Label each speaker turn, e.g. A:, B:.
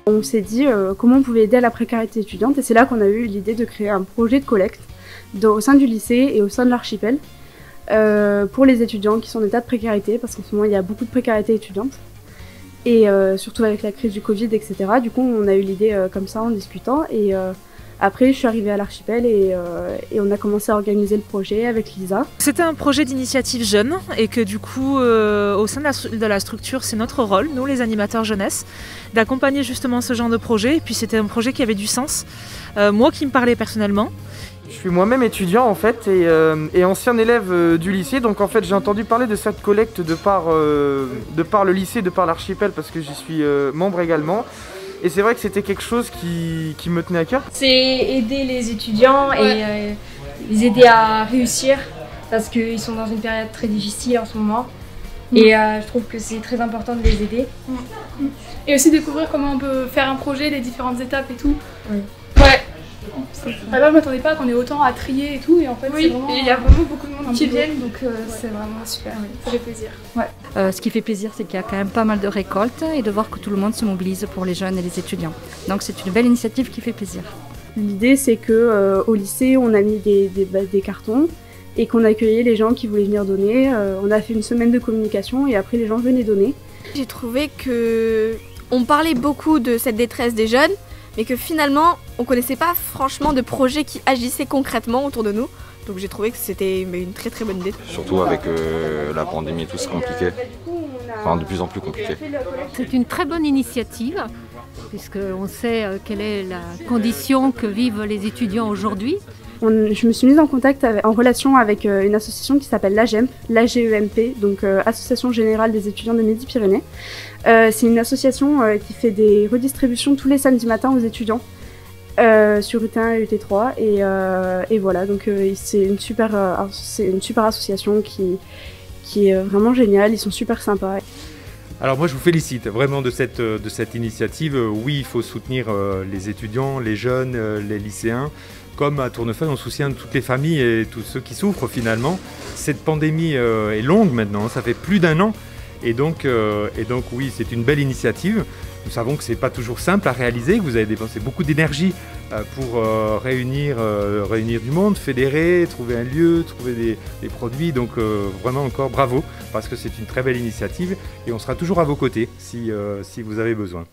A: On s'est dit comment on pouvait aider à la précarité étudiante et c'est là qu'on a eu l'idée de créer un projet de collecte au sein du lycée et au sein de l'archipel pour les étudiants qui sont en état de précarité parce qu'en ce moment il y a beaucoup de précarité étudiante et surtout avec la crise du Covid, etc. Du coup on a eu l'idée comme ça en discutant et après je suis arrivée à l'archipel et on a commencé à organiser le projet avec Lisa.
B: C'était un projet d'initiative jeune et que du coup au sein de la structure c'est notre rôle, nous les animateurs jeunesse, d'accompagner justement ce genre de projet et puis c'était un projet qui avait du sens, moi qui me parlait personnellement.
C: Je suis moi-même étudiant en fait et ancien élève du lycée, donc en fait j'ai entendu parler de cette collecte de par le lycée, de par l'archipel parce que j'y suis membre également. Et c'est vrai que c'était quelque chose qui me tenait à cœur.
D: C'est aider les étudiants et les aider à réussir parce qu'ils sont dans une période très difficile en ce moment. Et je trouve que c'est très important de les aider.
E: Et aussi découvrir comment on peut faire un projet, les différentes étapes et tout.
D: Oui.
E: Ouais. Alors, je m'attendais pas qu'on ait autant à trier et tout, et en fait,
D: oui,
E: vraiment,
D: et il y a vraiment beaucoup de monde
E: qui viennent, donc c'est vraiment super, ça fait plaisir.
F: Ouais. Ce qui fait plaisir, c'est qu'il y a quand même pas mal de récoltes et de voir que tout le monde se mobilise pour les jeunes et les étudiants. Donc c'est une belle initiative qui fait plaisir.
A: L'idée c'est que au lycée on a mis des cartons et qu'on accueillait les gens qui voulaient venir donner. On a fait une semaine de communication et après les gens venaient donner.
G: J'ai trouvé qu'on parlait beaucoup de cette détresse des jeunes, mais que finalement on connaissait pas franchement de projets qui agissaient concrètement autour de nous. Donc j'ai trouvé que c'était une très très bonne idée.
H: Surtout avec la pandémie et tout, c'est compliqué. Enfin de plus en plus compliqué.
I: C'est une très bonne initiative, puisqu'on sait quelle est la condition que vivent les étudiants aujourd'hui.
A: Je me suis mise en contact, en relation avec une association qui s'appelle l'AGEMP, l'AGEMP, donc Association Générale des étudiants de Midi-Pyrénées. C'est une association qui fait des redistributions tous les samedis matins aux étudiants sur UT1 et UT3. Et voilà, donc c'est une super association qui est vraiment géniale, ils sont super sympas.
J: Alors moi je vous félicite vraiment de cette initiative. Oui, il faut soutenir les étudiants, les jeunes, les lycéens. Comme à Tournefeuille, on soutient toutes les familles et tous ceux qui souffrent finalement. Cette pandémie est longue maintenant, ça fait plus d'1 an. Et donc oui, c'est une belle initiative. Nous savons que ce n'est pas toujours simple à réaliser, que vous avez dépensé beaucoup d'énergie pour réunir du monde, fédérer, trouver un lieu, trouver des produits. Donc vraiment encore bravo, parce que c'est une très belle initiative et on sera toujours à vos côtés si vous avez besoin.